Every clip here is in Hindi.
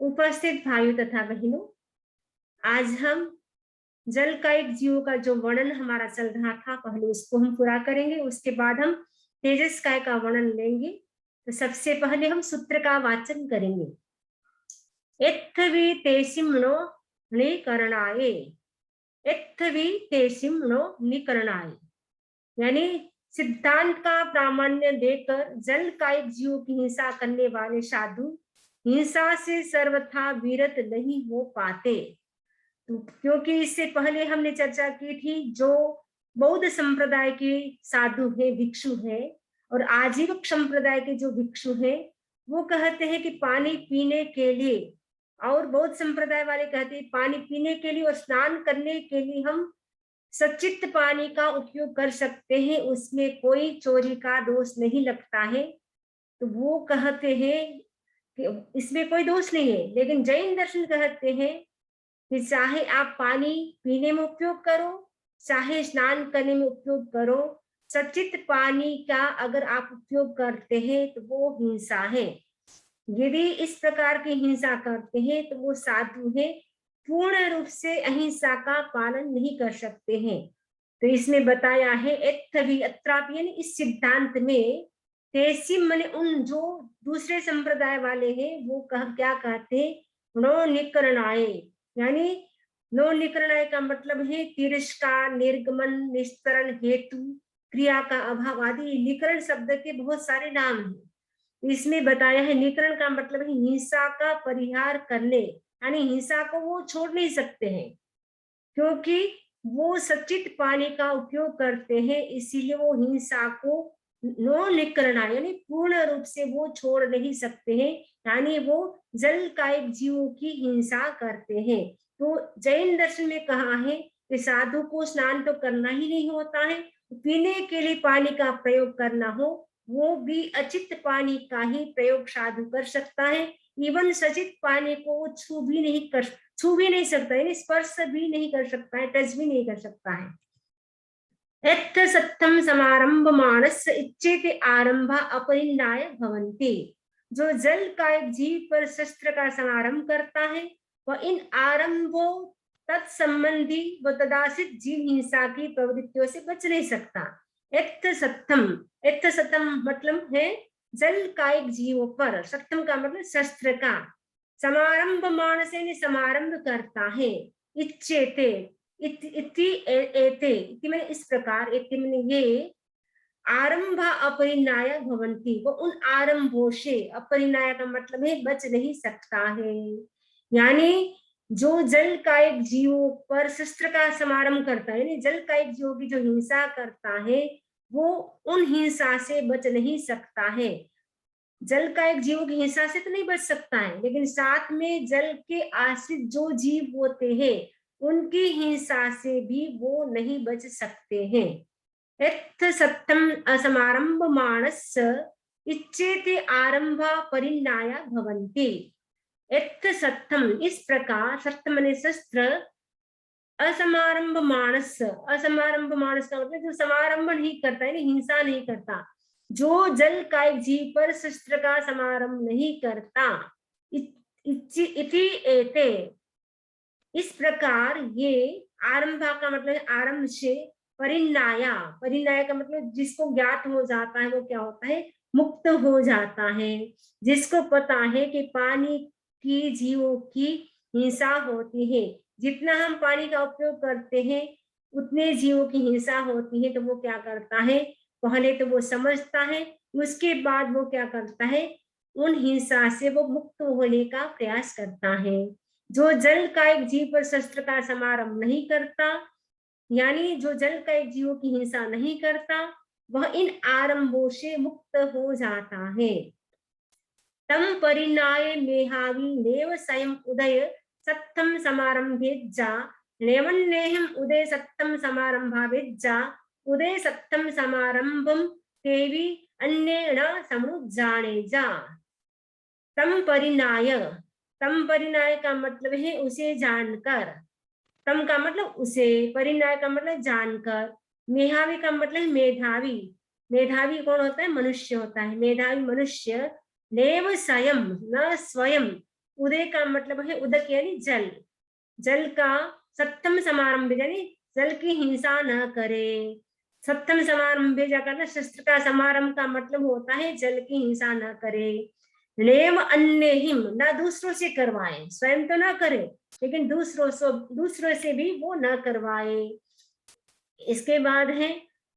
उपस्थित भाइयों तथा बहनों, आज हम जल का एक जीव का जो वर्णन हमारा चल रहा था, पहले उसको हम पूरा करेंगे। उसके बाद हम तेजस्काय का वर्णन लेंगे। तो सबसे पहले हम सूत्र का वाचन करेंगे। एत्थवि तेसिम्नो निकरणाय, एत्थवि तेसिम्नो निकरणाय, यानी सिद्धांत का प्रामाण्य देकर जल का एक जीव की हिंसा करने वाले साधु हिंसा से सर्वथा विरत नहीं हो पाते। तो क्योंकि इससे पहले हमने चर्चा की थी, जो बौद्ध संप्रदाय के साधु है, भिक्षु है, और आजीवक संप्रदाय के जो भिक्षु है, वो कहते हैं कि पानी पीने के लिए, और बौद्ध संप्रदाय वाले कहते हैं पानी पीने के लिए और स्नान करने के लिए हम सचित पानी का उपयोग कर सकते हैं, उसमें कोई चोरी का दोष नहीं लगता है। तो वो कहते हैं कि इसमें कोई दोष नहीं है। लेकिन जैन दर्शन कहते हैं कि चाहे आप पानी पीने में उपयोग करो, चाहे स्नान करने में उपयोग करो, सचित पानी का अगर आप उपयोग करते हैं तो वो हिंसा है। यदि इस प्रकार की हिंसा करते हैं तो वो साधु है, पूर्ण रूप से अहिंसा का पालन नहीं कर सकते हैं। तो इसमें बताया है एत्थवि, अत्रापि यानी इस सिद्धांत में, तेसिम माने उन जो दूसरे संप्रदाय वाले हैं, वो क्या कहते हैं, नो निकरणाय, यानी नो निकरणाय का मतलब है तिरस्कार, निर्गमन, निस्तरण हेतु, क्रिया का अभाव आदि। निकरण शब्द के बहुत सारे नाम हैं। इसमें बताया है निकरण का मतलब है हिंसा का परिहार करने, यानी हिंसा को वो छोड़ नहीं सकते हैं, क्योंकि वो सचित पानी का उपयोग करते हैं, इसीलिए वो हिंसा को नो निकरना यानी पूर्ण रूप से वो छोड़ नहीं सकते हैं, यानी वो जल कायिक जीवों की हिंसा करते हैं। तो जैन दर्शन में कहा है कि साधु को स्नान तो करना ही नहीं होता है, पीने के लिए पानी का प्रयोग करना हो, वो भी अचित पानी का ही प्रयोग साधु कर सकता है। इवन सचित पानी को वो छू भी नहीं सकता, यानी स्पर्श भी नहीं कर सकता है, टच भी नहीं कर सकता है। यत्थ सत्थम समारंभ मानस इच्छेते आरंभ अपरिणाय भवन्ति, जो जल का एक जीव पर शस्त्र का समारंभ करता है, वह इन आरंभों तत्संबंधी व तदाश्रित जीव हिंसा की प्रवृत्तियों से बच नहीं सकता। यत्थ सत्थम मतलब है जल का एक जीव पर, सत्थम का मतलब शस्त्र का, समारंभ मानस यानी समारंभ करता है, इच्छेते इति एते, इति में इस प्रकार, इति में ये, आरंभ अपरिणाय भवन्ति, वो उन आरंभों से, अपरिणाय का मतलब है बच नहीं सकता है। यानी जो जल का एक जीव पर शस्त्र का समारंभ करता है, यानी जल का एक जीव की जो हिंसा करता है, वो उन हिंसा से बच नहीं सकता है। जल का एक जीव की हिंसा से तो नहीं बच सकता है, लेकिन साथ में जल के आश्रित जो जीव होते हैं, उनकी हिंसा से भी वो नहीं बच सकते हैं। यत्थ सत्तम असमारंभ मानस इच्छेते आरंभ परिणाय भवन्ति। यत्थ सत्तम इस प्रकार, सत्तम माने शस्त्र, असमारंभ मानस, असमारंभ मानस का मतलब जो समारंभ नहीं करता है, हिंसा नहीं करता, जो जल का एक जीव पर शस्त्र का समारंभ नहीं करता, इति एते इस प्रकार, ये आरंभा का मतलब आरंभ से, परिणाया, परिणाय का मतलब जिसको ज्ञात हो जाता है वो क्या होता है, मुक्त हो जाता है। जिसको पता है कि पानी की जीवों की हिंसा होती है, जितना हम पानी का उपयोग करते हैं उतने जीवों की हिंसा होती है, तो वो क्या करता है, पहले तो वो समझता है, उसके बाद वो क्या करता है, उन हिंसा से वो मुक्त होने का प्रयास करता है। जो जल का एक जीव पर शस्त्र का समारंभ नहीं करता, यानी जो जल का एक जीव की हिंसा नहीं करता, वह इन आरंभों से मुक्त हो जाता है। तम परिणाय मेहावी नेव स्वयं उदय सत्तम समारंभेज्जा, नेवन्नेहम उदय सत्तम समारंभावेज्जा, उदय सत्तम समारंभम देवी अन्येण समुज्जानेजा। तम परिणाय, तम परिणाय का मतलब है उसे जानकर, तम का मतलब उसे, परिणाय का मतलब जानकर, मेधावी का मतलब मेधावी, मेधावी कौन होता है, मनुष्य होता है, मेधावी मनुष्य, नेव स्वयं न स्वयं उदय का मतलब है उदक यानी जल, जल का सप्तम समारंभ यानी जल की हिंसा न करे। सप्तम समारंभ जाकर शस्त्र का समारंभ का मतलब होता है जल की हिंसा न करे। नेम अन्य हिम, ना दूसरों से करवाए, स्वयं तो ना करे लेकिन दूसरों से भी वो न करवाए। इसके बाद है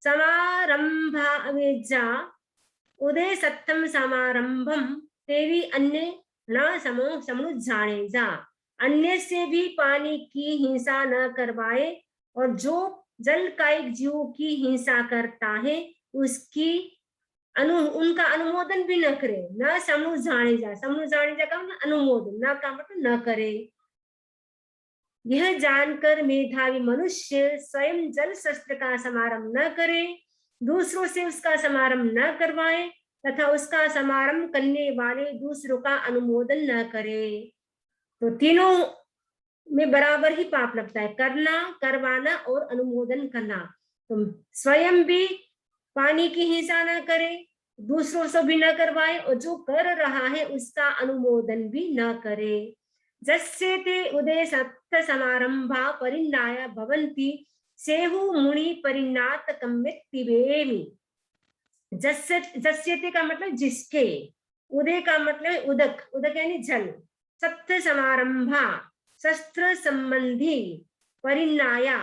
समारंभ अवेजा उदय सप्तम समारंभम तेरी अन्य न समु जाने जा, अन्य से भी पानी की हिंसा न करवाए और जो जल कायिक जीव की हिंसा करता है उसकी उनका अनुमोदन भी न करे। न समनु जाने जा, समनु जाने जा का मतलब अनुमोदन, न का मतलब न करे। यह जानकर मेधावी मनुष्य स्वयं जल शस्त्र का समारंभ न करे, दूसरों से उसका समारंभ न करवाए तथा उसका समारंभ करने वाले दूसरों का अनुमोदन न करे। तो तीनों में बराबर ही पाप लगता है, करना, करवाना और अनुमोदन करना। तो स्वयं भी पानी की हिंसा न करे, दूसरों से भी न करवाए और जो कर रहा है उसका अनुमोदन भी न करे। जस्य ते उदय सप्त समारंभा परिन्नाय भवन्ति सेहु मुनि परिन्नात कम्यतिवेमि। जस्यते का मतलब जिसके, उदय का मतलब उदक, उदक यानी जल, सप्त समारंभा शस्त्र संबंधी, परिन्नाया,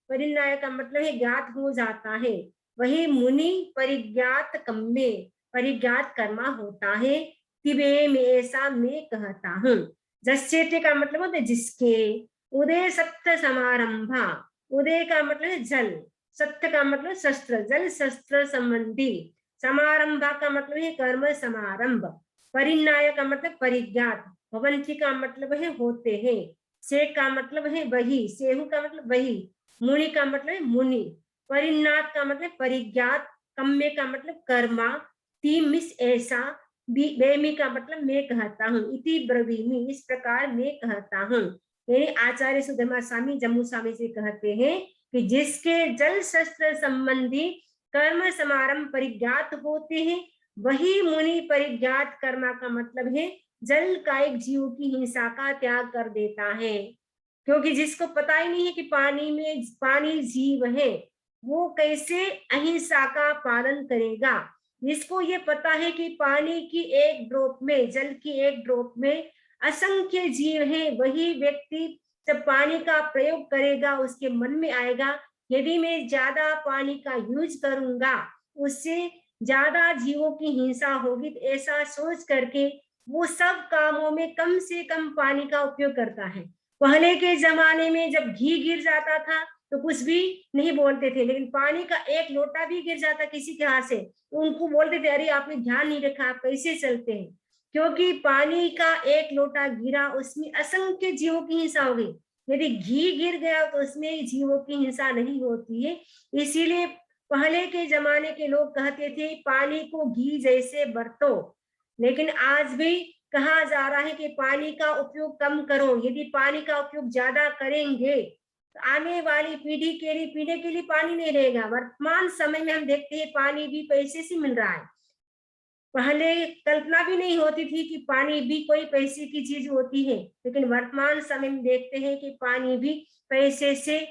परिन्नाय का मतलब है ज्ञात हो जाता है, वही मुनि परिज्ञात कम्मे, परिज्ञात कर्मा होता है। तिबे में ऐसा मैं कहता हूँ। जस्यते का मतलब होता है जिसके, उदय सप्त समारंभा, उदय का मतलब है जल, सत्य का मतलब शस्त्र, जल शस्त्र संबंधी, समारंभा का मतलब है कर्म समारंभ, परिन्याय का मतलब परिज्ञात, भवंती का मतलब है होते हैं, से का मतलब है वही, सेहु का मतलब वही, मुनि का मतलब है मुनि, परिन्नात का मतलब परिज्ञात, कम्मे का मतलब कर्मा, ती मिस ऐसा, बेमी का मतलब मैं कहता हूँ, इति ब्रवीमी इस प्रकार मैं कहता हूँ। यानी आचार्य सुधर्मा स्वामी जम्मू स्वामी जी कहते हैं कि जिसके जल शस्त्र संबंधी कर्म समारंभ परिज्ञात होते हैं वही मुनि परिज्ञात कर्मा का मतलब है जल कायिक जीव की हिंसा का त्याग कर देता है। क्योंकि जिसको पता ही नहीं है कि पानी में पानी जीव है वो कैसे अहिंसा का पालन करेगा। जिसको ये पता है कि पानी की एक ड्रॉप में, जल की एक ड्रॉप में असंख्य जीव है, वही व्यक्ति जब पानी का प्रयोग करेगा उसके मन में आएगा यदि मैं ज्यादा पानी का यूज करूंगा उससे ज्यादा जीवों की हिंसा होगी, तो ऐसा सोच करके वो सब कामों में कम से कम पानी का उपयोग करता है। पहले के जमाने में जब घी गिर जाता था तो कुछ भी नहीं बोलते थे, लेकिन पानी का एक लोटा भी गिर जाता किसी के हाथ से तो उनको बोलते थे अरे आपने ध्यान नहीं रखा, आप कैसे चलते हैं। क्योंकि पानी का एक लोटा गिरा उसमें असंख्य जीवों की हिंसा हो गई। यदि घी गिर गया तो उसमें जीवों की हिंसा नहीं होती है। इसीलिए पहले के जमाने के लोग कहते थे पानी को घी जैसे बरतो। लेकिन आज भी कहा जा रहा है कि पानी का उपयोग कम करो। यदि पानी का उपयोग ज्यादा करेंगे तो आने वाली पीढ़ी के लिए पीने के लिए पानी नहीं रहेगा। वर्तमान समय में हम देखते हैं पानी भी पैसे से मिल रहा है। पहले कल्पना भी नहीं होती थी कि पानी भी कोई पैसे की चीज होती है, लेकिन वर्तमान समय में देखते हैं कि पानी भी पैसे से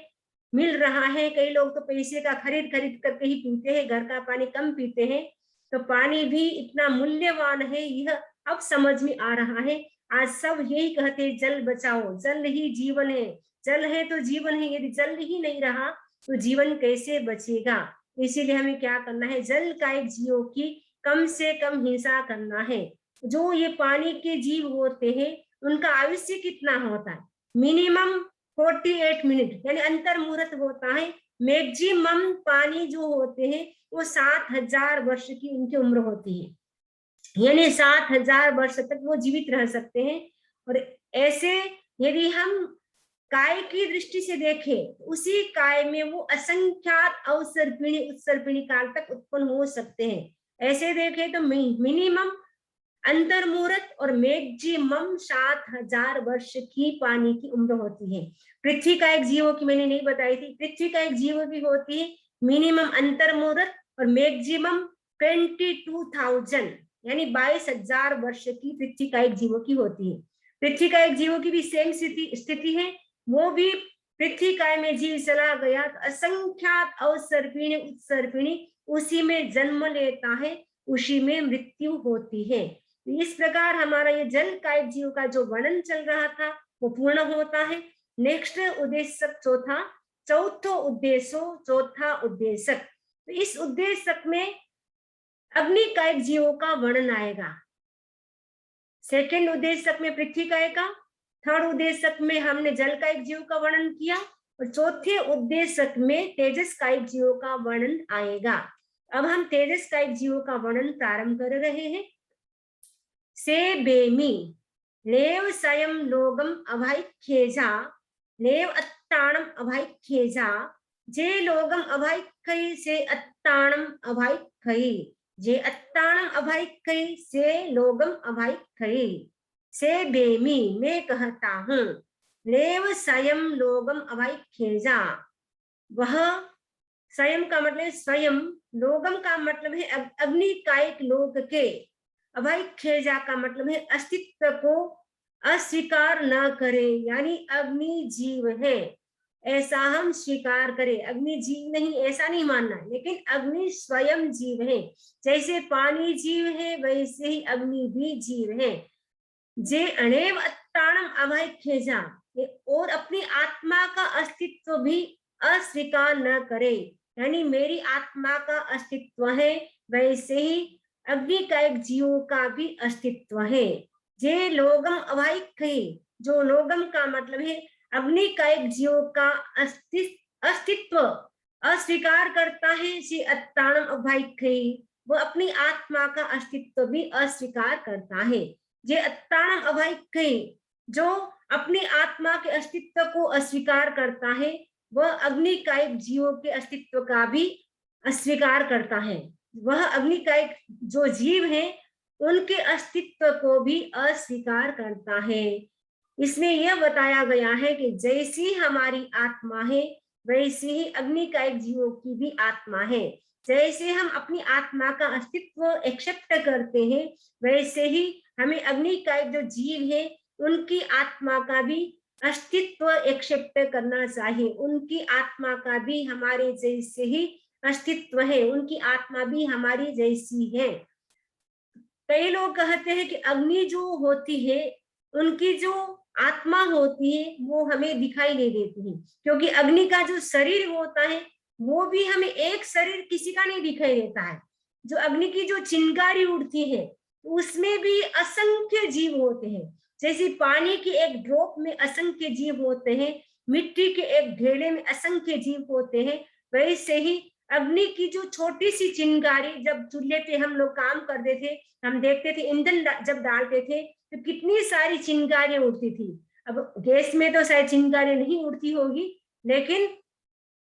मिल रहा है। कई लोग तो पैसे का खरीद खरीद करके ही पीते हैं, घर का पानी कम पीते हैं। तो पानी भी इतना मूल्यवान है यह अब समझ में आ रहा है। आज सब यही कहते हैं जल बचाओ, जल ही जीवन है, जल है तो जीवन है, यदि जल ही नहीं रहा तो जीवन कैसे बचेगा। इसीलिए हमें क्या करना है, जल कायिक जीवों की कम से कम हिंसा करना है। जो ये पानी के जीव होते हैं उनका आयुष्य कितना होता है, मिनिमम 48 मिनट यानी अंतर मुहूर्त होता है। मैक्सिमम पानी जो होते हैं वो 7000 वर्ष की उनकी उम्र होती है, यानी 7000 वर्ष तक वो जीवित रह सकते हैं। और ऐसे यदि हम काय की दृष्टि से देखें उसी काय में वो असंख्यात अवसर्पिणी उत्सर्पिणी काल तक उत्पन्न हो सकते हैं। ऐसे देखें तो मिनिमम अंतर मुहूर्त और मैक्सिमम 7000 वर्ष की पानी की उम्र होती है। पृथ्वी का एक जीवों की मैंने नहीं बताई थी, पृथ्वी का एक जीवों की होती है मिनिमम अंतर मुहूर्त और मैक्सिमम 22,000 यानी 22,000 वर्ष की पृथ्वी का एक जीवों की होती है। पृथ्वी काय जीवों की भी सेम स्थिति है, वो भी पृथ्वी काय में जीव चला गया तो असंख्यात अवसर्पिणी उत्सर्पिणी उसी में जन्म लेता है, उसी में मृत्यु होती है। तो इस प्रकार हमारा ये जल काय जीव का जो वर्णन चल रहा था वो पूर्ण होता है। नेक्स्ट उद्देश्य चौथा उद्देश्यक। तो इस उद्देश्यक में अग्निकायिक जीवों का वर्णन आएगा। सेकंड उद्देश्यक में पृथ्वी काय का, थर्ड उद्देश्यक में हमने जल कायिक जीव का वर्णन किया और चौथे उद्देश्यक में तेजस कायिक जीवों का वर्णन आएगा। अब हम तेजस कायिक जीवों का वर्णन प्रारंभ कर रहे हैं। से बेमी लेव स्वयं लोगम अभाइख्येजा लेव अत्ताणम अभाइख्येजा जे लोगम अभाइख्यै से अत्ताणम अभाइख्यै जे अत्ताणम अभाइख्यै से लोगम अभाइख्यै। से बेमी मैं कहता हूँ, लेव स्वयं लोगम अभाइख्येजा वह स्वयं का मतलब स्वयं, लोगम का मतलब है अग्निकायिक लोक के, अभाइख्येजा का मतलब है अस्तित्व को अस्वीकार न करे, यानी अग्नि जीव है ऐसा हम स्वीकार करें। अग्नि जीव नहीं ऐसा नहीं मानना, लेकिन अग्नि स्वयं जीव है। जैसे पानी जीव है वैसे ही अग्नि भी जीव है। जे अणेव अत्ताणम अभाइख्येजा, और अपनी आत्मा का अस्तित्व भी अस्वीकार न करे, यानी मेरी आत्मा का अस्तित्व है वैसे ही अग्निकायिक जीवों का भी अस्तित्व है। जे लोगम अभाइख्यै, जो लोगम का मतलब है अग्निकायिक जीवों का अस्तित्व अस्वीकार करता है, से अत्ताणम अभाइख्यै वो अपनी आत्मा का अस्तित्व भी अस्वीकार करता है। जे अत्ताणम अभाइख्यै जो अपनी आत्मा के अस्तित्व को अस्वीकार करता है, वह अग्निकायिक जीवों के अस्तित्व का भी अस्वीकार करता है। वह अग्निकायिक जो जीव है उनके अस्तित्व को भी अस्वीकार करता है। इसमें यह बताया गया है कि जैसी हमारी आत्मा है वैसे ही अग्निकायिक जीवों की भी आत्मा है। जैसे हम अपनी आत्मा का अस्तित्व एक्सेप्ट करते हैं वैसे ही हमें अग्निकायिक जो जीव है उनकी आत्मा का भी अस्तित्व एक्सेप्ट करना चाहिए। उनकी आत्मा का भी हमारे जैसे ही अस्तित्व है, उनकी आत्मा भी हमारी जैसी है। कई लोग कहते हैं कि अग्नि जो होती है उनकी जो आत्मा होती है वो हमें दिखाई नहीं देती है, क्योंकि अग्नि का जो शरीर होता है वो भी हमें एक शरीर किसी का नहीं दिखाई देता है। जो अग्नि की जो चिंगारी उड़ती है उसमें भी असंख्य जीव होते हैं। जैसे पानी की एक ड्रॉप में असंख्य जीव होते हैं, मिट्टी के एक ढेले में असंख्य जीव होते हैं, वैसे ही अग्नि की जो छोटी सी चिंगारी, जब चूल्हे पे हम लोग काम करते थे हम देखते थे ईंधन जब डालते थे तो कितनी सारी चिंगारियां उड़ती थी। अब गैस में तो शायद चिंगारी नहीं उड़ती होगी, लेकिन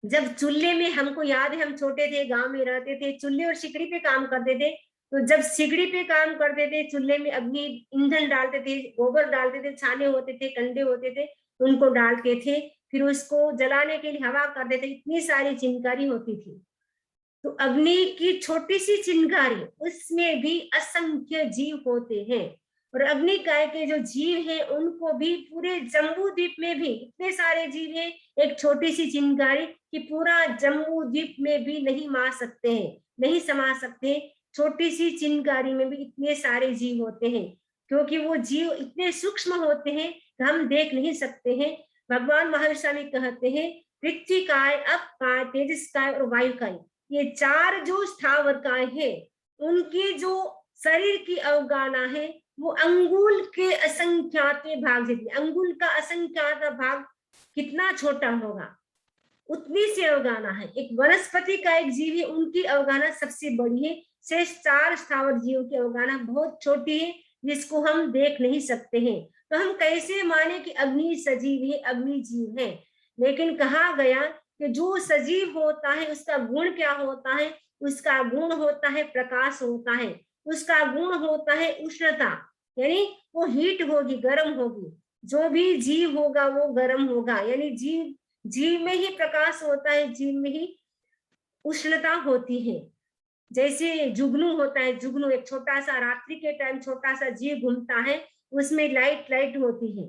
जब चूल्हे में, हमको याद है हम छोटे थे गांव में रहते थे, चूल्हे और सिकड़ी पे काम करते थे, तो जब सिकड़ी पे काम करते थे चूल्हे में अग्नि ईंधन डालते थे, गोबर डालते थे, छाने होते थे, कंडे होते थे, उनको डालते थे, फिर उसको जलाने के लिए हवा करते थे, इतनी सारी चिंगारी होती थी। तो अग्नि की छोटी सी चिंगारी उसमें भी असंख्य जीव होते हैं। और अग्निकाय के जो जीव हैं उनको भी पूरे जम्बू द्वीप में भी इतने सारे जीव हैं, एक छोटी सी चिंगारी कि पूरा जम्बू द्वीप में भी नहीं मार सकते हैं, नहीं समा सकते हैं। छोटी सी चिंगारी में भी इतने सारे जीव होते हैं, क्योंकि वो जीव इतने सूक्ष्म होते हैं कि हम देख नहीं सकते हैं। भगवान महावीर स्वामी कहते हैं पृथ्वी काय, अप काय, तेजस काय और वायु काय, ये चार जो स्थावर काय है उनकी जो शरीर की अवगाहना है वो अंगुल के असंख्यात भाग जितनी, अंगुल का असंख्यात भाग कितना छोटा होगा उतनी सी अवगाहना है। एक वनस्पति का एक जीव है उनकी अवगाहना सबसे बड़ी है, शेष चार स्थावर जीवों की अवगाहना बहुत छोटी है जिसको हम देख नहीं सकते हैं। तो हम कैसे माने कि अग्नि सजीव है, अग्नि जीव है। लेकिन कहा गया कि जो सजीव होता है उसका गुण क्या होता है, उसका गुण होता है प्रकाश होता है, उसका गुण होता है उष्णता, यानी वो हीट होगी, गर्म होगी। जो भी जीव होगा वो गर्म होगा, यानी जीव में ही प्रकाश होता है, जीव में ही उष्णता होती है। जैसे जुगनू होता है, जुगनू एक छोटा सा रात्रि के टाइम छोटा सा जीव घूमता है, उसमें लाइट होती है,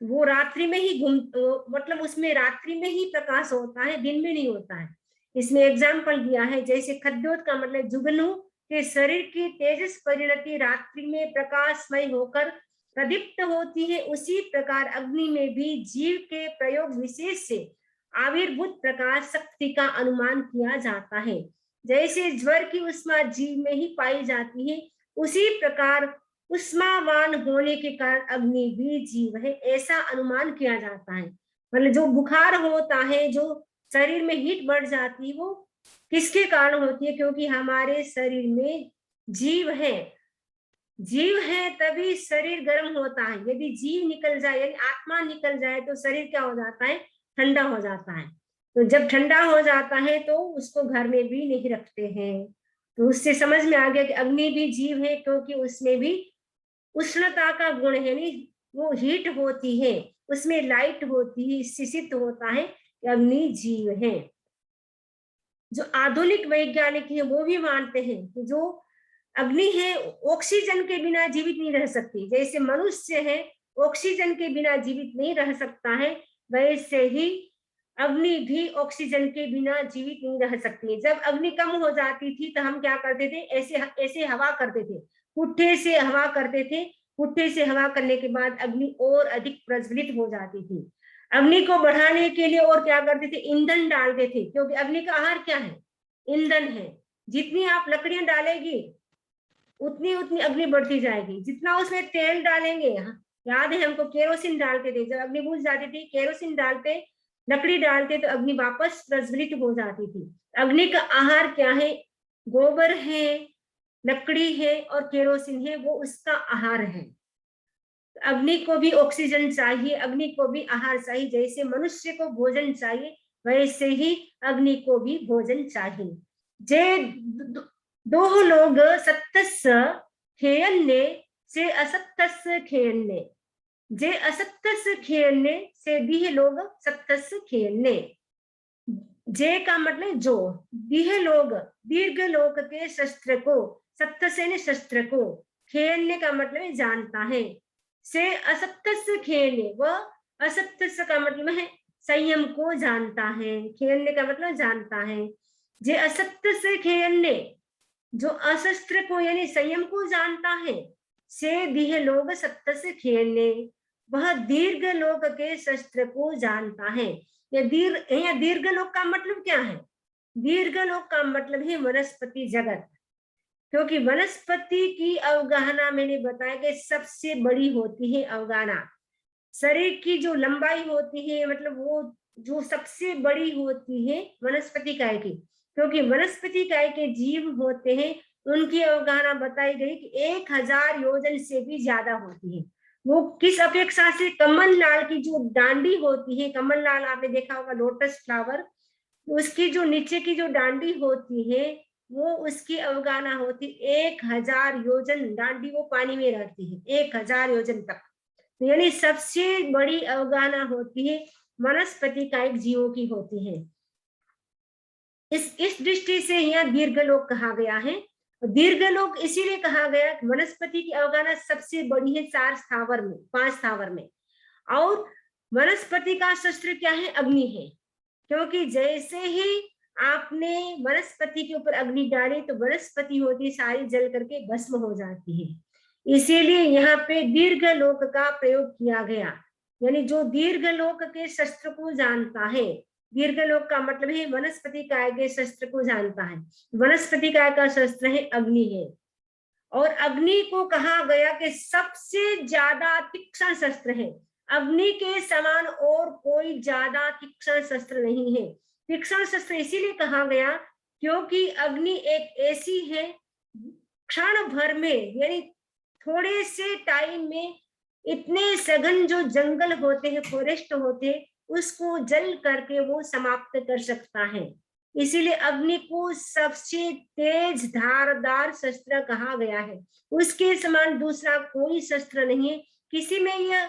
वो रात्रि में ही मतलब उसमें रात्रि में ही प्रकाश होता है, दिन में नहीं होता है। इसमें एग्जाम्पल दिया है, जैसे खद्योत का मतलब जुगनू के शरीर की तेजस परिणति रात्रि में प्रकाशमय होकर प्रदीप्त होती है, उसी प्रकार अग्नि में भी जीव के प्रयोग विशेष से आविर्भूत प्रकाश शक्ति का अनुमान किया जाता है। जैसे ज्वर की उष्मा जीव में ही पाई जाती है, उसी प्रकार उष्मावान होने के कारण अग्नि भी जीव है, ऐसा अनुमान किया जाता है। मतलब जो बुखार होता है, जो शरीर में हीट बढ़ जाती है, वो किसके कारण होती है? क्योंकि हमारे शरीर में जीव है, जीव है तभी शरीर गर्म होता है। यदि जीव निकल जाए, यानी आत्मा निकल जाए, तो शरीर क्या हो जाता है? ठंडा हो जाता है। तो जब ठंडा हो जाता है तो उसको घर में भी नहीं रखते हैं। तो उससे समझ में आ गया कि अग्नि भी जीव है, क्योंकि उसमें भी उष्णता का गुण है, नहीं वो हीट होती है, उसमें लाइट होती है, इससे सिद्ध होता है कि अग्नि जीव है। जो आधुनिक वैज्ञानिक है वो भी मानते हैं कि जो अग्नि है ऑक्सीजन के बिना जीवित नहीं रह सकती। जैसे मनुष्य है ऑक्सीजन के बिना जीवित नहीं रह सकता है, वैसे ही अग्नि भी ऑक्सीजन के बिना जीवित नहीं रह सकती। जब अग्नि कम हो जाती थी तो हम क्या करते थे? ऐसे ऐसे हवा करते थे, पुट्ठे से हवा करते थे। पुट्ठे से हवा करने के बाद अग्नि और अधिक प्रज्वलित हो जाती थी। अग्नि को बढ़ाने के लिए और क्या करते थे? ईंधन डालते थे, क्योंकि अग्नि का आहार क्या है? ईंधन है। जितनी आप लकड़ियां डालेगी उतनी उतनी अग्नि बढ़ती जाएगी। जितना उसमें तेल डालेंगे, याद है हमको केरोसिन डालते थे, जब अग्नि बुझ जाती थी केरोसिन डालते, लकड़ी डालते तो अग्नि वापस प्रज्वलित हो जाती थी। अग्नि का आहार क्या है? गोबर है, लकड़ी है और केरोसिन है, वो उसका आहार है। अग्नि को भी ऑक्सीजन चाहिए, अग्नि को भी आहार चाहिए। जैसे मनुष्य को भोजन चाहिए, वैसे ही अग्नि को भी भोजन चाहिए। जे दो लोग सत्तस खेयन्ने से असत्तस खेयन्ने, जे असत्तस खेयन्ने से दिह लोग सत्तस खेयन्ने। जे का मतलब जो, दिह लोग दीर्घ लोक के शस्त्र को, सत्य से शस्त्र को, खेलने का मतलब जानता है, से असत्य खेलने, वह असत्य का मतलब है संयम को जानता है। खेलने का मतलब जानता है। जे असत्य से खेलने, जो अशस्त्र को यानी संयम को जानता है, से दिह लोग सत्य से खेलने, वह दीर्घ लोक के शस्त्र को जानता है। ये दीर्घ लोक का मतलब क्या है? दीर्घ लोक का मतलब है वनस्पति जगत, क्योंकि वनस्पति की अवगाहना मैंने बताया कि सबसे बड़ी होती है अवगाहना। शरीर की जो लंबाई होती है, मतलब वो जो सबसे बड़ी होती है वनस्पति काय की, क्योंकि वनस्पति काय के जीव होते हैं, उनकी अवगाहना बताई गई कि 1000 योजन से भी ज्यादा होती है। वो किस अपेक्षा से? कमल लाल की जो डांडी होती है, कमल लाल आपने देखा होगा लोटस फ्लावर, उसकी जो नीचे की जो डांडी होती है, वो उसकी अवगाहना होती 1000 योजन। डांडी वो पानी में रहती है 1000 योजन तक, यानी सबसे बड़ी अवगाहना होती है वनस्पति का एक जीवों की होती है। इस दृष्टि से यहाँ दीर्घलोक कहा गया है। दीर्घलोक इसीलिए कहा गया, वनस्पति की अवगाहना सबसे बड़ी है 4 स्थावर में, 5 स्थावर में। और वनस्पति का शस्त्र क्या है? अग्नि है, क्योंकि जैसे ही आपने वनस्पति के ऊपर अग्नि डाली तो वनस्पति होती सारी जल करके भस्म हो जाती है। इसीलिए यहाँ पे दीर्घलोक का प्रयोग किया गया, यानी जो दीर्घलोक के शस्त्र को जानता है। दीर्घलोक का मतलब है वनस्पति काय के शस्त्र को जानता है। वनस्पति काय का शस्त्र है अग्नि है, और अग्नि को कहा गया कि सबसे ज्यादा तीक्ष्ण शस्त्र है। अग्नि के समान और कोई ज्यादा तीक्ष्ण शस्त्र नहीं है। तीक्ष्ण शस्त्र इसीलिए कहा गया क्योंकि अग्नि एक ऐसी है, क्षण भर में यानी थोड़े से टाइम में इतने सघन जो जंगल होते हैं, फॉरेस्ट होते हैं, उसको जल करके वो समाप्त कर सकता है। इसीलिए अग्नि को सबसे तेज धारदार शस्त्र कहा गया है। उसके समान दूसरा कोई शस्त्र नहीं है। किसी में यह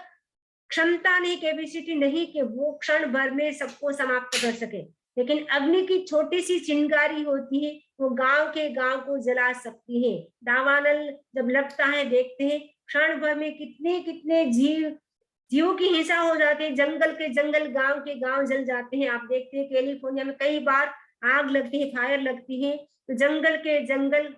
क्षमता नहीं, कैपेसिटी नहीं कि वो क्षण भर में सबको समाप्त कर सके। लेकिन अग्नि की छोटी सी चिंगारी होती है, वो गांव के गांव को जला सकती है। दावानल जब लगता है देखते हैं क्षण भर में कितने कितने जीवों की हिंसा हो जाती है, जंगल के जंगल, गांव के गांव जल जाते हैं। आप देखते हैं कैलिफोर्निया में कई बार आग लगती है, फायर लगती है, तो जंगल के जंगल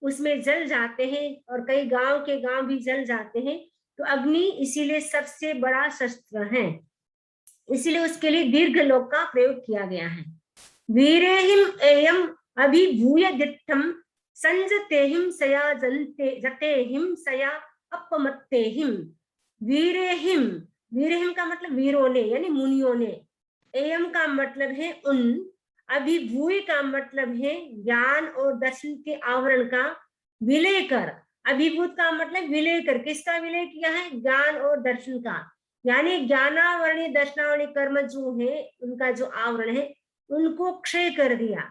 उसमें जल जाते हैं और कई गांव के गांव भी जल जाते हैं। तो अग्नि इसीलिए सबसे बड़ा शस्त्र है, इसीलिए उसके लिए दीर्घ लोक का प्रयोग किया गया है। वीरेहिम एयम अभिभूय दिट्ठम संजतेहिम सया जतेहिम सया अपमत्तेहिम। वीरेहिम, वीरेहिम का मतलब वीरों ने यानी मुनियों ने, एयम का मतलब है उन, अभिभूय का मतलब है ज्ञान और दर्शन के आवरण का विलय कर। अभिभूत का मतलब विलय कर, किसका विलय किया है? ज्ञान और दर्शन का, यानी ज्ञानावरणी दर्शनावरणी कर्म जो है उनका जो आवरण है उनको क्षय कर दिया।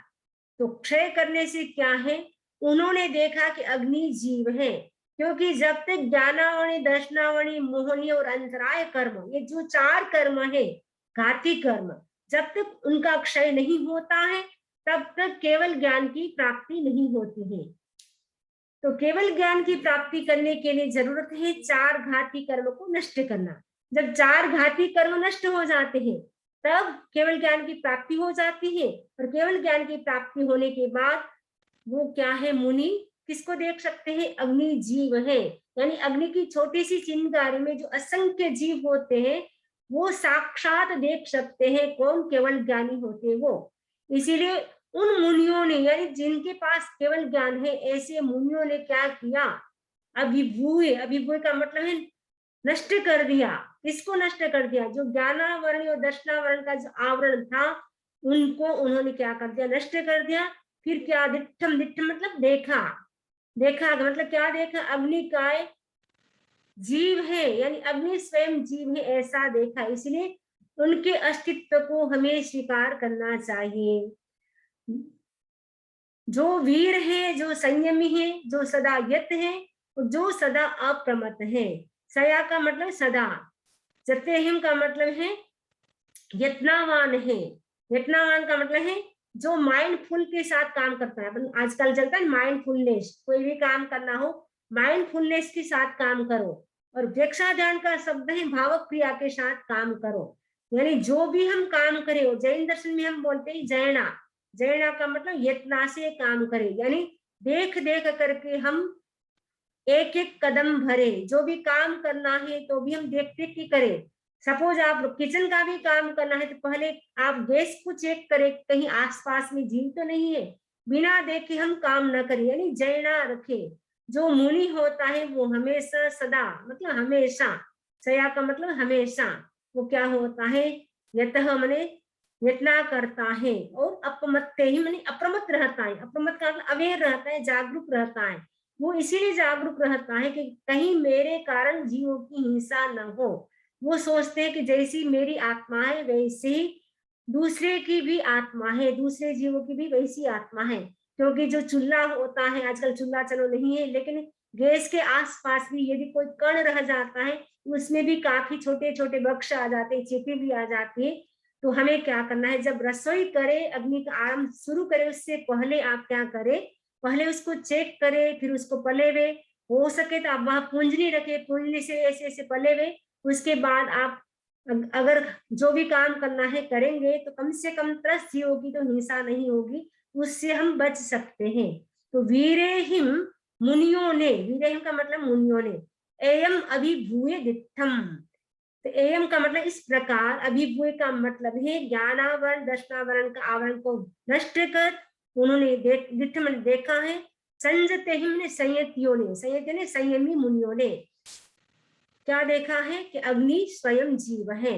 तो क्षय करने से क्या है, उन्होंने देखा कि अग्नि जीव है, क्योंकि जब तक ज्ञानावरणी दर्शनावरणी मोहनी और अंतराय कर्म, ये जो 4 कर्म है घाती कर्म, जब तक उनका क्षय नहीं होता है तब तक केवल ज्ञान की प्राप्ति नहीं होती है। तो केवल ज्ञान की प्राप्ति करने के लिए जरूरत है 4 घाती कर्म को नष्ट करना। जब 4 घाती कर्म नष्ट हो जाते हैं तब केवल ज्ञान की प्राप्ति हो जाती है, और केवल ज्ञान की प्राप्ति होने के बाद वो क्या है, मुनि किसको देख सकते हैं? अग्नि जीव है, यानी अग्नि की छोटी सी चिंगारी में जो असंख्य जीव होते हैं वो साक्षात देख सकते हैं। कौन? केवल ज्ञानी होते हैं वो। इसीलिए उन मुनियों ने, यानी जिनके पास केवल ज्ञान है, ऐसे मुनियों ने क्या किया? अभिभूय, अभिभूय का मतलब है नष्ट कर दिया। किसको नष्ट कर दिया? जो ज्ञानावरण और दर्शनावरण का जो आवरण था उनको उन्होंने क्या कर दिया? नष्ट कर दिया। फिर क्या? दिट्ठम, दिट्ठम मतलब देखा, देखा मतलब क्या देखा? अग्नि काय जीव है, यानी अग्नि स्वयं जीव है ऐसा देखा। इसलिए उनके अस्तित्व को हमें स्वीकार करना चाहिए। जो वीर है, जो संयमी है, जो सदा यत है, जो सदा अप्रमत है। सया का मतलब सदा, जतेहिम का मतलब है यत्नावान है। यत्नावान का मतलब है जो माइंडफुल के साथ काम करता है। अपन आजकल चलता है माइंडफुलनेस, कोई भी काम करना हो माइंडफुलनेस के साथ काम करो। और प्रेक्षा ध्यान का शब्द है भावक क्रिया के साथ काम करो, यानी जो भी हम काम करें, जैन दर्शन में हम बोलते हैं जैना, जैना का मतलब यत्ना से काम करें, यानी देख देख करके हम एक एक कदम भरे। जो भी काम करना है तो भी हम देख देख के करें। सपोज आप किचन का भी काम करना है तो पहले आप गैस को चेक करें कहीं आसपास में जीव तो नहीं है, बिना देखे हम काम न करें, यानी जैना रखे। जो मुनि होता है वो हमेशा सदा मतलब हमेशा, सया का मतलब हमेशा, वो क्या होता है? यतः मने यत्ना करता है, और अपमत्ते ही मने अप्रमत रहता है। अप्रमत का मतलब अवेयर रहता है, जागरूक रहता है। वो इसीलिए जागरूक रहता है कि कहीं मेरे कारण जीवों की हिंसा न हो। वो सोचते हैं कि जैसी मेरी आत्मा है वैसी दूसरे की भी आत्मा है, दूसरे जीवों की भी वैसी आत्मा है। क्योंकि जो चूल्हा होता है, आजकल चूल्हा चलो नहीं है, लेकिन गैस के आसपास भी यदि कोई कण रह जाता है उसमें भी काफी छोटे छोटे बक्स आ जाते हैं, चींटी भी आ जाती है। तो हमें क्या करना है? जब रसोई करे, अग्नि का आरंभ शुरू करे, उससे पहले आप क्या करें? पहले उसको चेक करे, फिर उसको पले हुए, हो सके तो आप वहां पूंजनी रखे, पूंजनी से ऐसे ऐसे पले हुए। उसके बाद आप अगर जो भी काम करना है करेंगे तो कम से कम त्रस्त जीवों की तो हिंसा नहीं होगी, उससे हम बच सकते हैं। तो वीरेहिम, मुनियों ने, वीरेहिम का मतलब मुनियों ने, एयम अभिभूय दिट्ठम। तो एयम का मतलब इस प्रकार, अभिभूय का मतलब है ज्ञानावरण दर्शनावरण का आवरण को नष्ट कर उन्होंने दिट्ठम देखा है। संजते ने संयतियों ने, संयतियों ने संयमी मुनियों ने क्या देखा है? कि अग्नि स्वयं जीव है,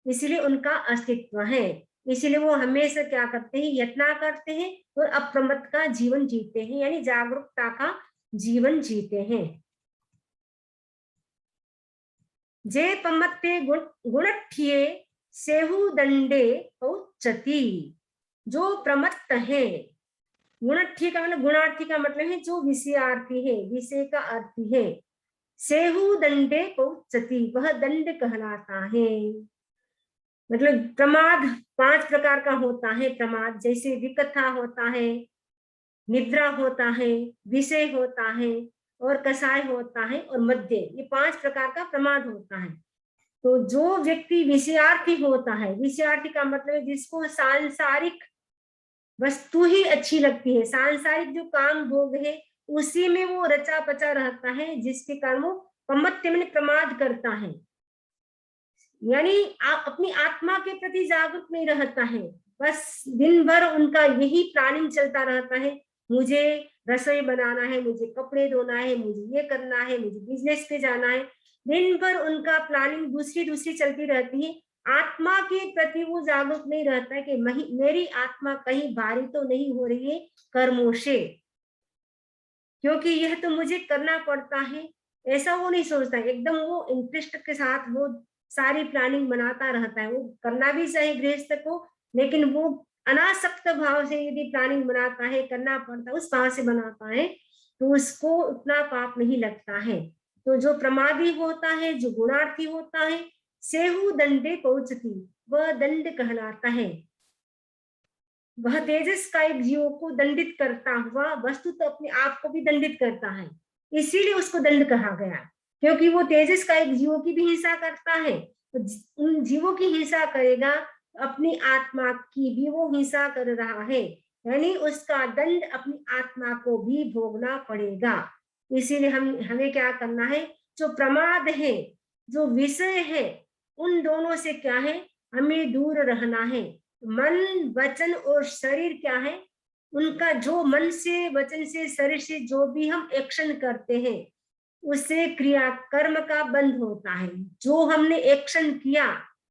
इसलिए उनका अस्तित्व है। इसलिए वो हमेशा क्या करते हैं? यत्ना करते हैं और अप्रमत का जीवन जीते हैं, यानी जागरूकता का जीवन जीते हैं। जे पमत्ते गुणठिये सेहु दंडे पौचती। जो प्रमत्त है, गुणठी का मतलब, गुणार्थी का मतलब है जो विषयार्थी है, विषय का अर्थी है। सेहु दंडे पौचती, वह दंड कहलाता है। मतलब प्रमाद 5 प्रकार का होता है। प्रमाद जैसे विकथा होता है, निद्रा होता है, विषय होता है, और कसाय होता है और मध्य, ये 5 प्रकार का प्रमाद होता है। तो जो व्यक्ति विषयार्थी होता है, विषयार्थी का मतलब है जिसको सांसारिक वस्तु ही अच्छी लगती है, सांसारिक जो काम भोग है उसी में वो रचा पचा रहता है, जिसके कारण वो पमत्य में प्रमाद करता है, यानी अपनी आत्मा के प्रति जागरूक नहीं रहता है। बस दिन भर उनका यही प्लानिंग चलता रहता है, मुझे रसोई बनाना है, मुझे कपड़े धोना है, मुझे ये करना है, मुझे बिजनेस पे जाना है। दिन भर उनका प्लानिंग दूसरी दूसरी चलती रहती है। आत्मा के प्रति वो जागरूक नहीं रहता है कि मेरी आत्मा कहीं भारी तो नहीं हो रही है कर्मों से, क्योंकि यह तो मुझे करना पड़ता है, ऐसा वो नहीं सोचता है। एकदम वो इंटरेस्ट के साथ वो सारी प्लानिंग बनाता रहता है। वो करना भी चाहिए गृहस्थ को, लेकिन वो अनासक्त भाव से यदि प्लानिंग बनाता है, करना पड़ता है, उस भाव से बनाता है, तो उसको उतना पाप नहीं लगता है। तो जो प्रमादी होता है, जो गुणार्थी होता है, सेहु दंडे पहुंचती, वह दंड कहलाता है। वह तेजस का एक जीव को दंडित करता हुआ वस्तु तो अपने आप को भी दंडित करता है, इसीलिए उसको दंड कहा गया, क्योंकि वो तेजस का एक जीवों की भी हिंसा करता है। तो उन जीवों की हिंसा करेगा, अपनी आत्मा की भी वो हिंसा कर रहा है, यानी उसका दंड अपनी आत्मा को भी भोगना पड़ेगा। इसीलिए हमें क्या करना है, जो प्रमाद है, जो विषय है, उन दोनों से क्या है, हमें दूर रहना है। मन, वचन और शरीर क्या है, उनका जो मन से, वचन से, शरीर से जो भी हम एक्शन करते हैं, उससे क्रिया कर्म का बंध होता है। जो हमने एक्शन किया,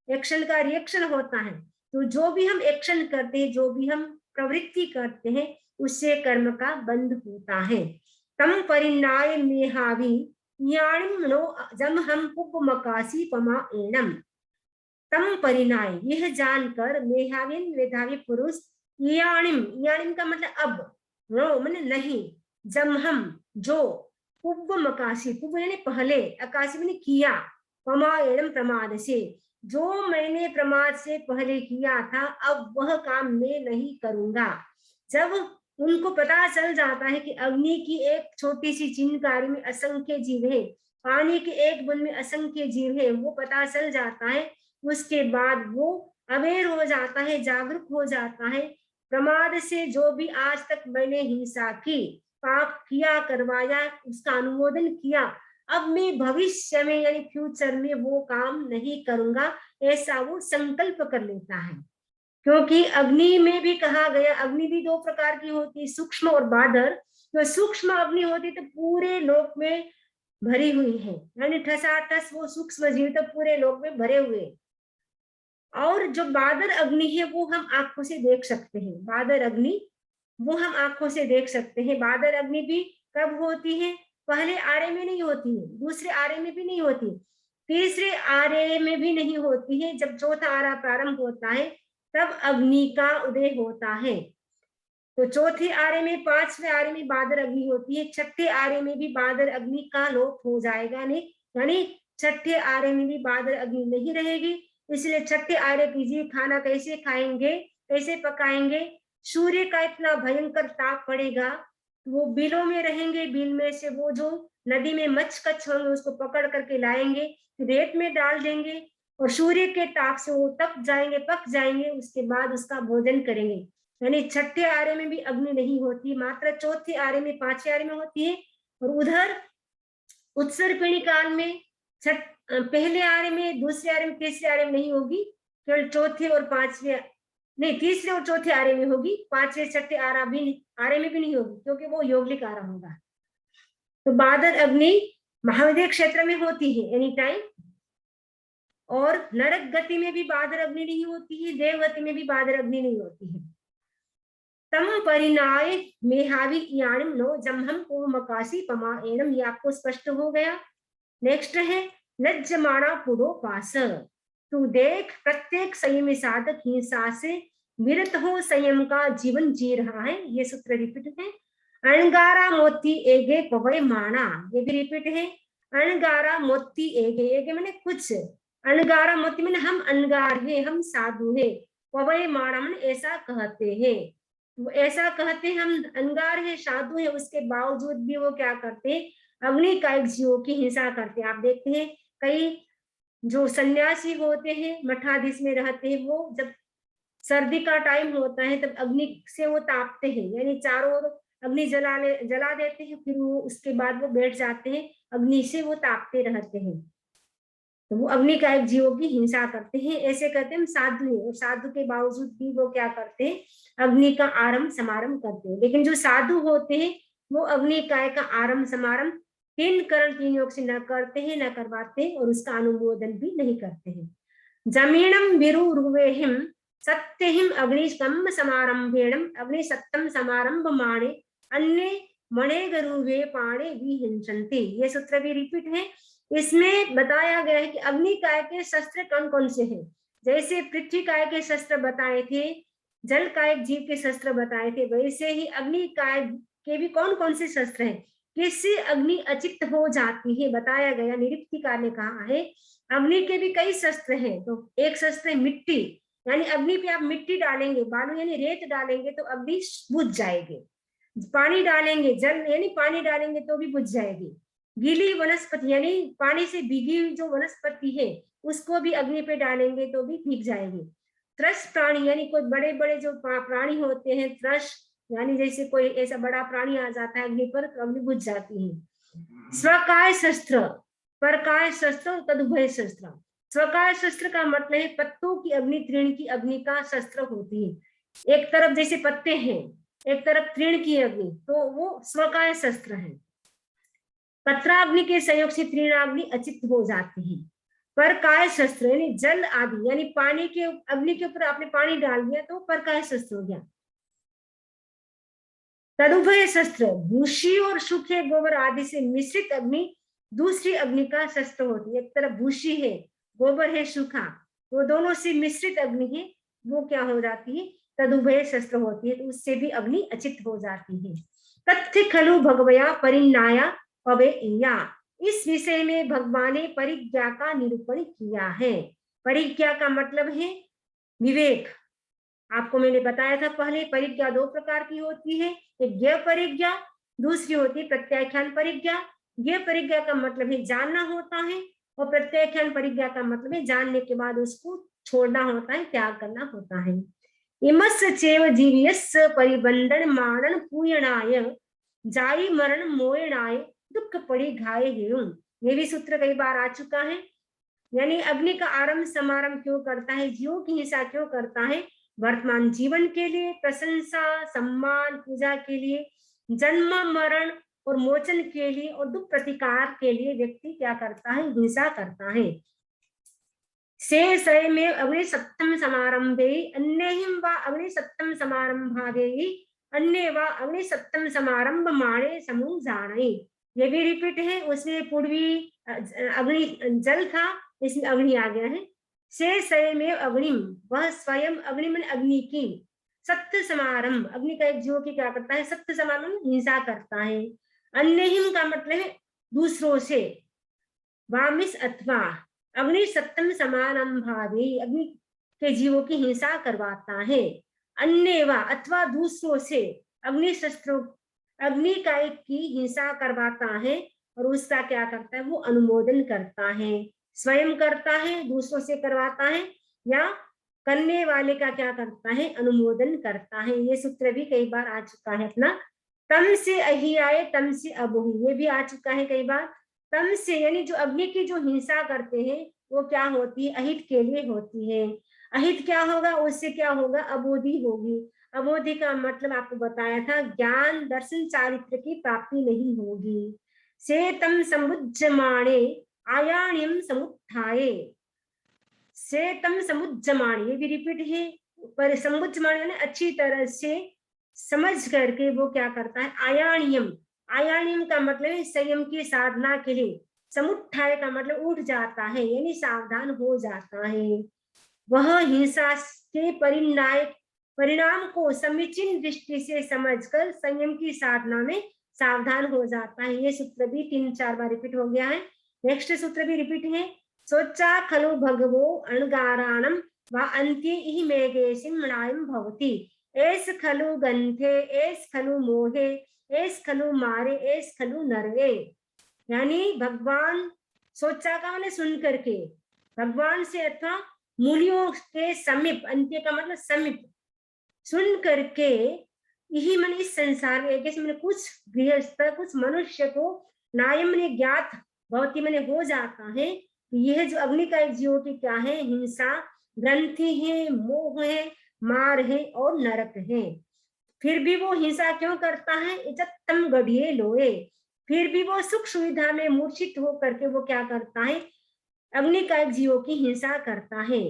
एक्शन का रिएक्शन होता है। तो जो भी हम एक्शन करते हैं, जो भी हम प्रवृत्ति करते हैं, उससे कर्म का बंध होता है। तम परिणाय मेहावी ज्ञानिम जम हम उपमकासी पमा एनम। तम परिणाय, यह जानकर मेधाविन मेधावी पुरुष, याणिम, याणिम का मतलब अब, नो मैंने नहीं, जम हम जो, पुब्ब मकाशी, पुब्ब यानी पहले, अकाशी मैंने किया, पमायणम प्रमाद से, जो मैंने प्रमाद से पहले किया था अब वह काम मैं नहीं करूंगा। जब उनको पता चल जाता है कि अग्नि की एक छोटी सी चिंगारी में असंख्य जीव है, पानी के एक बूंद में असंख्य जीव है, वो पता चल जाता है, उसके बाद वो अवेयर हो जाता है, जागरूक हो जाता है। प्रमाद से जो भी आज तक मैंने हिंसा की, पाप किया, करवाया, उसका अनुमोदन किया, अब मैं भविष्य में यानी फ्यूचर में वो काम नहीं करूंगा, ऐसा वो संकल्प कर लेता है। क्योंकि अग्नि में भी कहा गया, अग्नि भी 2 प्रकार की होती है, सूक्ष्म और बादर। तो सूक्ष्म अग्नि होती तो पूरे लोक में भरी हुई है, यानी ठसाठस वो सूक्ष्म जीव तो पूरे लोक में भरे हुए। और जो बादर अग्नि है वो हम आंखों से देख सकते हैं, बादर अग्नि वो हम आंखों से देख सकते हैं। बादर अग्नि भी कब होती है, पहले आरे में नहीं होती है, दूसरे आरे में भी नहीं होती, तीसरे आरे में भी नहीं होती है। जब चौथा आरा प्रारंभ होता है तब अग्नि का उदय होता है। तो चौथे आरे में, 5वें आरे में बादर अग्नि होती है, छठे आरे में भी बादर अग्नि का लोप हो जाएगा, नहीं यानी छठे आरे में भी बादर अग्नि नहीं रहेगी। इसलिए छठे आरे कीजिए, खाना कैसे खाएंगे, कैसे पकाएंगे, सूर्य का इतना भयंकर ताप पड़ेगा, वो बिलों में रहेंगे, बिल में से वो जो नदी में मच्छ कच्छ होंगे उसको पकड़ करके लाएंगे, रेत में डाल देंगे और सूर्य के ताप से वो तप जाएंगे, पक जाएंगे, उसके बाद उसका भोजन करेंगे। यानी छठे आरे में भी अग्नि नहीं होती, मात्र चौथे आरे में, 5वें आरे में होती है। और उधर उत्सर्पिणी काल में पहले आरे में, दूसरे आरे में, तीसरे आरे में नहीं होगी, केवल चौथे और 5वें, नहीं तीसरे और चौथे आरे में होगी, 5वें छठे आरे में भी नहीं होगी, क्योंकि वो योगलिक आरा होगा। तो बादर अग्नि महाविद्य क्षेत्र में होती है एनी टाइम, और नरक गति में भी बादर अग्नि नहीं होती है, देव गति में भी बादर अग्नि नहीं होती है। तम परिणाय मेहावी यानिम नो जमहम पूर्वमकाशी पमा एनम, ये आपको स्पष्ट हो गया। नेक्स्ट है लज्जमाणा पुरो पास, तू देख प्रत्येक संयमी साधक हिंसा से विरत हो संयम का जीवन जी रहा है। ये सूत्र रिपीट है। अणगारा मोती एगे पवय माणा, ये भी रिपीट है। अणगारा मोती एगे, एगे मैंने कुछ, अणगारा मोती मैंने हम अनगार है, हम साधु है, पवय माणा मैंने ऐसा कहते हैं, वो ऐसा कहते हैं हम अनगार है, साधु है, उसके बावजूद भी वो क्या करते हैं, अग्नि कायिक जीवों की हिंसा करते हैं। आप देखते हैं कई जो सन्यासी होते हैं, मठाधीश में रहते हैं, वो जब सर्दी का टाइम होता है तब अग्नि से वो तापते हैं, यानी चारों ओर अग्नि जला देते हैं, फिर वो उसके बाद वो बैठ जाते हैं, अग्नि से वो तापते रहते हैं। तो वो अग्नि कायिक जीवों की हिंसा करते हैं। ऐसे करते हैं साधु हैं, और साधु के बावजूद भी वो क्या करते हैं, अग्नि का आरंभ समारंभ करते हैं। लेकिन जो साधु होते हैं वो अग्नि काय का आरंभ समारंभ 3 करण 3 योग से न करते हैं, न करवाते हैं, और उसका अनुमोदन भी नहीं करते हैं। जमीनम विरुरुवेहिम सत्यहिम अग्निशम समारंभेणम अग्नि सप्तम समारंभ माणे अन्य मणे गरुवे पाणे विहिंसन्ति। ये सूत्र भी रिपीट है। इसमें बताया गया है कि अग्नि काय के शस्त्र कौन कौन से हैं। जैसे पृथ्वी काय के शस्त्र बताए थे, जल कायक जीव के शस्त्र बताए थे, वैसे ही अग्नि काय के भी कौन कौन से शस्त्र हैं। किससे अग्नि अचित हो जाती है बताया गया। निरुक्तिकार ने कहा है अग्नि के भी कई शस्त्र हैं। तो एक शस्त्र है मिट्टी, यानी अग्नि पे आप मिट्टी डालेंगे, बालू यानी रेत डालेंगे तो अग्नि बुझ जाएगी। पानी डालेंगे, जल यानी पानी डालेंगे तो भी बुझ जाएगी। गीली वनस्पति यानी पानी से भीगी जो वनस्पति है उसको भी अग्नि पे डालेंगे तो भी भीग जाएगी। त्रस प्राणी यानी कोई बड़े बड़े जो प्राणी होते हैं, त्रस यानी जैसे कोई ऐसा बड़ा प्राणी आ जाता है अग्नि पर तो अग्नि बुझ जाती है। स्वकाय शस्त्र, परकाय शस्त्र, तदुभय शस्त्र। स्वकाय शस्त्र का मतलब है पत्तों की अग्नि, तृण की अग्नि का शस्त्र होती है। एक तरफ जैसे पत्ते हैं, एक तरफ तृण की अग्नि, तो वो स्वकाय शस्त्र है। पत्राग्नि के सहयोग से तृणाग्नि अचित हो जाती है। परकाय शस्त्र यानी जल आदि यानी पानी के अग्नि के ऊपर आपने पानी डाल दिया तो परकाय शस्त्र हो गया। तदुभय शस्त्र भूसी और सूखे गोबर आदि से मिश्रित अग्नि दूसरी अग्नि का शस्त्र होती है। एक तरफ भूसी है, गोबर है सूखा, वो दोनों से मिश्रित अग्नि है, वो क्या हो जाती है, तदुभय शस्त्र होती है, तो उससे भी अग्नि अचित हो जाती है। तथ्य खलु भगवया परिन्याया अवेया। इस विषय में भगवान ने परिज्ञा का निरूपण किया है। परिज्ञा का मतलब है विवेक। आपको मैंने बताया था पहले, परिज्ञा 2 प्रकार की होती है, एक ज्ञेय परिज्ञा, दूसरी होती है प्रत्याख्यान परिज्ञा। ज्ञेय परिज्ञा का मतलब है जानना होता है, और प्रत्याख्यान परिज्ञा का मतलब है जानने के बाद उसको छोड़ना होता है, त्याग करना होता है। इमस् चैव जीवस्य परिबंधन मारण पूयणाय जाई मरण मोयणाय दुख पड़ी घाय हेयं। ये भी सूत्र कई बार आ चुका है। यानी अग्नि का आरंभ समारंभ क्यों करता है, जीवों की हिंसा क्यों करता है, वर्तमान जीवन के लिए, प्रशंसा सम्मान पूजा के लिए, जन्म मरण और मोचन के लिए, और दुख प्रतिकार के लिए व्यक्ति क्या करता है, हिंसा करता है। से सय में अग्नि सप्तम समारंभे अन्यहिं वा अग्नि सप्तम समारंभादे अन्य वा अग्नि सप्तम समारंभ माणे समूह जाने। ये भी रिपीट है। उसमें पूर्वी अग्नि जल था, इसमें अग्नि आ गया है। से सय में अग्निम, वह स्वयं अग्नि में अग्नि की, सत्य समारंभ अग्नि का एक जीव की क्या करता है, सत्य समारंभ हिंसा करता है। अन्यहिम का मतलब है दूसरों से, वामिस अथवा अग्नि सप्तम समारंभादि अग्नि के जीवों की हिंसा करवाता है। अन्य वा अथवा दूसरों से अग्नि शस्त्रों अग्नि काय की हिंसा करवाता है, और उसका क्या करता है, वो अनुमोदन करता है, स्वयं करता है, दूसरों से करवाता है, या करने वाले का क्या करता है, अनुमोदन करता है। ये सूत्र भी कई बार आ चुका है अपना। तम से अहियाए तम से अबोहि, ये भी आ चुका है कई बार। तम से यानी जो अग्नि की जो हिंसा करते हैं वो क्या होती है, अहित के लिए होती है। अहित क्या होगा, उससे क्या होगा, अबोधि होगी। अबोधि का मतलब आपको बताया था, ज्ञान दर्शन चारित्र की प्राप्ति नहीं होगी। से तम समुज्जमाणे आयाण्यम समुत्थाये, से तम समुज्जमाणे, ये भी रिपीट है। पर समुज्जमाणे अच्छी तरह से समझ करके वो क्या करता है, आयाण्यम, आयाण्यम का मतलब है संयम की साधना के लिए, समुत्थाय का मतलब उठ जाता है यानी सावधान हो जाता है। वह हिंसा के परिणाम को समीचीन दृष्टि से समझकर संयम की साधना में सावधान हो जाता है। ये सूत्र भी 3-4 बार रिपीट हो गया है। नेक्स्ट सूत्र भी रिपीट है। सोचा खलु भगवो अणगाराणम वा अन्त्ये इहि मेघेशिं मणायं भवति। एस खलु गंथे, एस खलु मोहे, एस खलु मारे, एस खलु नरवे। यानी भगवान सोचा का मैंने सुन करके, भगवान से अथवा मूल्यों के समीप, अंत्य का मतलब समीप, सुन करके यही मैंने इस संसार में कैसे मैंने कुछ गृहस्थ कुछ मनुष्य को नायम ने ज्ञात बहुत ही मैंने हो जाता है। यह जो अग्नि का जीवों की क्या है, हिंसा ग्रंथि है, मोह है, मार है और नरक है। फिर भी वो हिंसा क्यों करता है, इज्जतम गढ़िए लोए, फिर भी वो सुख सुविधा में मूर्छित होकर के वो क्या करता है, अग्नि का जीवों की हिंसा करता है।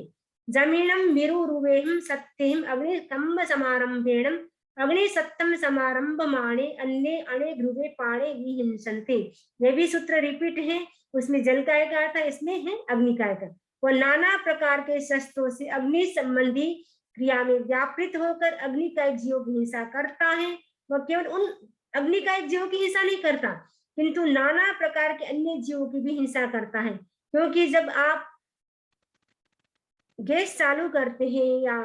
जमीनम विरुरुवेहम सत्यम अग्नि स्तंभ समारंभेणम अग्नि सत्यम समारंभ माणे अन्य अणे ध्रुवे पाणे विहिंसन्ते। ये भी सूत्र रिपीट है, उसमें जल का एक अर्थ है, इसमें है अग्नि का एक। वो नाना प्रकार के शस्त्रों से अग्नि संबंधी क्रिया में व्यापृत होकर अग्नि का एक जीवों की हिंसा करता है। वह केवल उन अग्नि का एक जीवों की हिंसा नहीं करता, किंतु नाना प्रकार के अन्य जीवों की भी हिंसा करता है। क्योंकि जब आप गैस चालू करते हैं या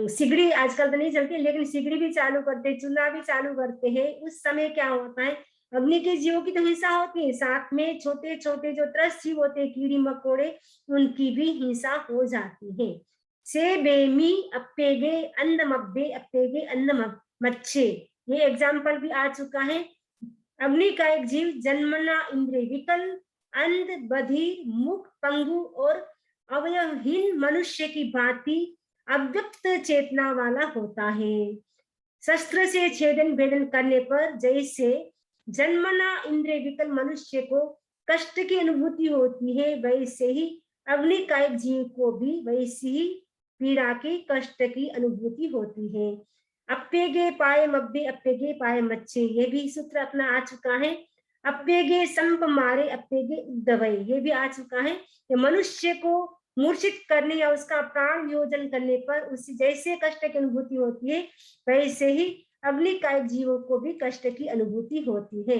सिगड़ी आजकल तो नहीं चलती, लेकिन सिगड़ी भी चालू करते हैं, चूल्हा भी चालू करते हैं, उस समय क्या होता है, अग्नि के जीवों की तो हिंसा होती है, साथ में छोटे छोटे जो त्रस्त जीव होते हैं, कीड़ी मकोड़े, उनकी भी हिंसा हो जाती है। से बेमी अप्पेगे अंधमब्बे अप्पेगे अंधम मच्छे, ये एग्जाम्पल भी आ चुका है। अग्नि का एक जीव जन्मना इंद्रिय विकल, अंध, बधिर, मुख, पंगु और अवयवहीन मनुष्य की भांति अव्यक्त चेतना वाला होता है। शस्त्र से छेदन भेदन करने पर जैसे जन्मना इंद्रिय विकल मनुष्य को कष्ट की अनुभूति होती है, वैसे ही अग्नि का एक जीव को भी वैसी ही पीड़ा की कष्ट की अनुभूति होती है। अप्पेगे पाए मब्बे अप्पेगे पाए मच्छे, ये भी सूत्र अपना आ चुका है। अप्पेगे संप मारे अप्पेगे उद्दवय, ये भी आ चुका है। ये मनुष्य को मूर्छित करने या उसका प्राण वियोजन करने पर उसे जैसे कष्ट की अनुभूति होती है, वैसे ही अग्नि का जीवों को भी कष्ट की अनुभूति होती है।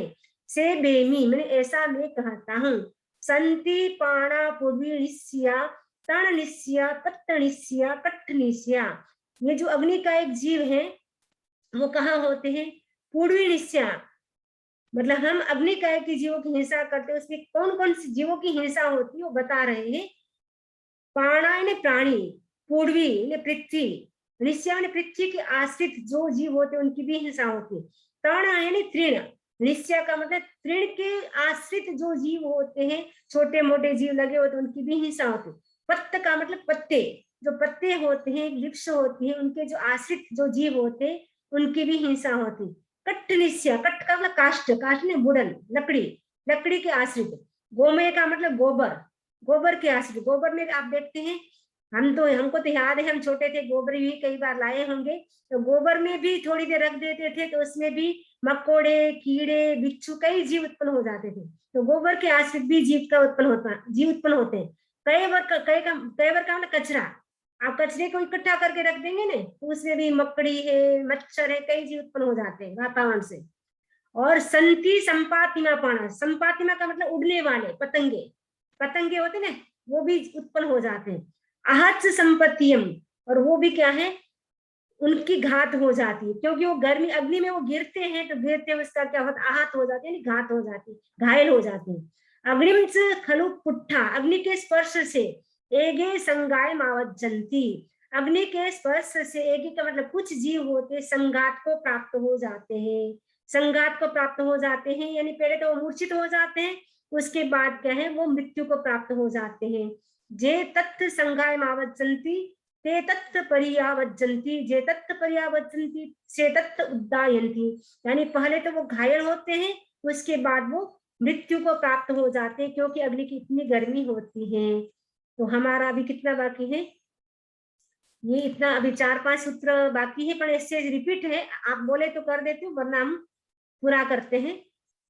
से बेमी मैंने ऐसा मैं कहता हूँ, संति पाणा पूर्वी निस्या तण निस्या कट्ट निस्या कट्ठ निस्या, ये जो अग्नि का एक जीव है वो कहाँ होते हैं, पूर्वी निस्या, मतलब हम अग्नि काय की जीवों की हिंसा करते हैं, उसमें कौन कौन सी जीवों की हिंसा होती है वो बता रहे हैं। पाणा ने प्राणी, पूर्वी ने पृथ्वी, निश्चय ने पृथ्वी के आश्रित जो जीव होते हैं उनकी भी हिंसा होती है। तण यानी तृण, निश्चय का मतलब तृण के आश्रित जो जीव होते हैं, छोटे मोटे जीव लगे होते हैं, उनकी भी हिंसा होती है। पत्त का मतलब पत्ते, जो पत्ते होते हैं, वृक्ष होती है, उनके जो आश्रित जो जीव होते हैं उनकी भी हिंसा होती। कट्ट निश्चय, कट्ट का मतलब काष्ठ, काष्ठ ने बुड़न, लकड़ी, लकड़ी के आश्रित। गोमय का मतलब गोबर, गोबर के आश्रित। गोबर में आप देखते हैं, हमको तो याद है, हम छोटे थे गोबर भी कई बार लाए होंगे, तो गोबर में भी थोड़ी देर रख देते थे तो उसमें भी मकोड़े, कीड़े, बिच्छू कई जीव उत्पन्न हो जाते थे। तो गोबर के आश्रित भी जीव उत्पन्न होते हैं। कई बार का मतलब कचरा, आप कचरे को इकट्ठा करके रख देंगे ना तो उसमें भी मकड़ी है, मच्छर है, कई जीव उत्पन्न हो जाते हैं वातावरण से। और संति संपातिमा पाना, संपातिमा का मतलब उड़ने वाले पतंगे, पतंगे होते ना वो भी उत्पन्न हो जाते हैं। आहत संपत्तियम, और वो भी क्या है, उनकी घात हो जाती है, क्योंकि वो गर्मी अग्नि में वो गिरते हैं तो गिरते उसका क्या होता है, आहत हो जाते हैं, घात हो जाती है, घायल हो जाते हैं। अग्निम खलु पुट्ठा, अग्नि के स्पर्श से एगे संगाय मावज्जंती, अग्नि के स्पर्श से एगे का मतलब कुछ जीव होते संघात को प्राप्त हो जाते हैं, संघात को प्राप्त हो जाते हैं, यानी पहले तो वो मूर्छित हो जाते हैं, उसके बाद क्या है वो मृत्यु को प्राप्त हो जाते हैं। जे तत्थ संगाय मावज्जंती ते तत्थ पर्यावज्जन्ति, जे तत्थ पर्यावज्जन्ति से तत्थ उद्दायन्ति, यानी पहले तो वो घायल होते हैं, उसके बाद वो मृत्यु को प्राप्त हो जाते हैं, क्योंकि अग्नि की इतनी गर्मी होती है। तो हमारा अभी कितना बाकी है, ये इतना अभी 4-5 सूत्र बाकी है, पर इससे रिपीट है, आप बोले तो कर देती हूँ वरना हम पूरा करते हैं।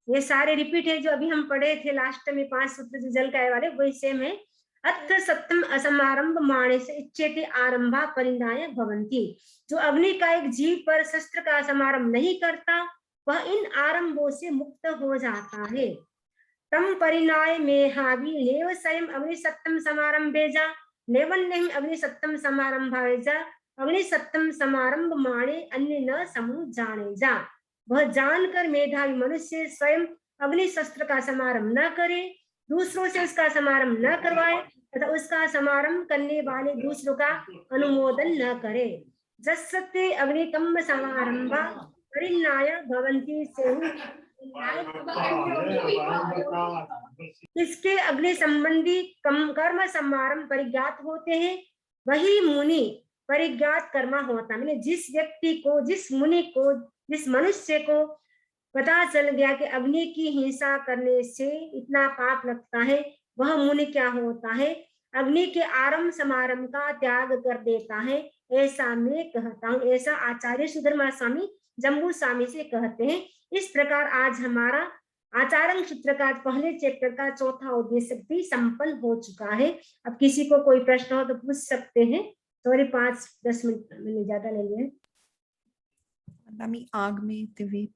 ये सारे रिपीट है जो अभी हम पढ़े थे लास्ट में 5 सूत्र जो जल का वाले, वही सेम है। अथ सप्तम असमारंभ माणे से इच्छेते आरंभा परिणाय भवंती, जो अग्नि का एक जीव पर शस्त्र का समारंभ नहीं करता वह इन आरंभों से मुक्त हो जाता है। तम परिणाय में हावी नेव स्वयं अग्नि सप्तम समारंभेजा नेवन्यम अग्नि सप्तम समारंभावेजा अग्नि सप्तम समारंभ माणे अन्य न समूह जाने जा, वह जानकर मेधावी मनुष्य स्वयं अग्नि शस्त्र का समारंभ न करे, दूसरों से उसका समारंभ न करवाए तथा उसका समारंभ करने वाले दूसरों का अनुमोदन न करे। जस्सते अग्निकम्म समारंभा परिन्याय भवन्ति सेहु। इसके अग्नि संबंधी कर्म समारंभ परिज्ञात होते हैं, वही मुनि परिज्ञात कर्मा होता है। मैंने जिस व्यक्ति को, जिस मुनि को, जिस मनुष्य को पता चल गया कि अग्नि की हिंसा करने से इतना पाप लगता है, वह मुनि क्या होता है, अग्नि के आरंभ समारंभ का त्याग कर देता है, ऐसा मैं कहता हूँ। ऐसा आचार्य सुधर्मा स्वामी जम्बू स्वामी से कहते हैं। इस प्रकार आज हमारा आचारण सूत्र का पहले चैप्टर का चौथा उद्देश्य भी संपन्न हो चुका है। अब किसी को कोई प्रश्न हो तो पूछ सकते हैं। सॉरी 5-10 मिनट मैंने ज्यादा ले लिया। आग में दिव्य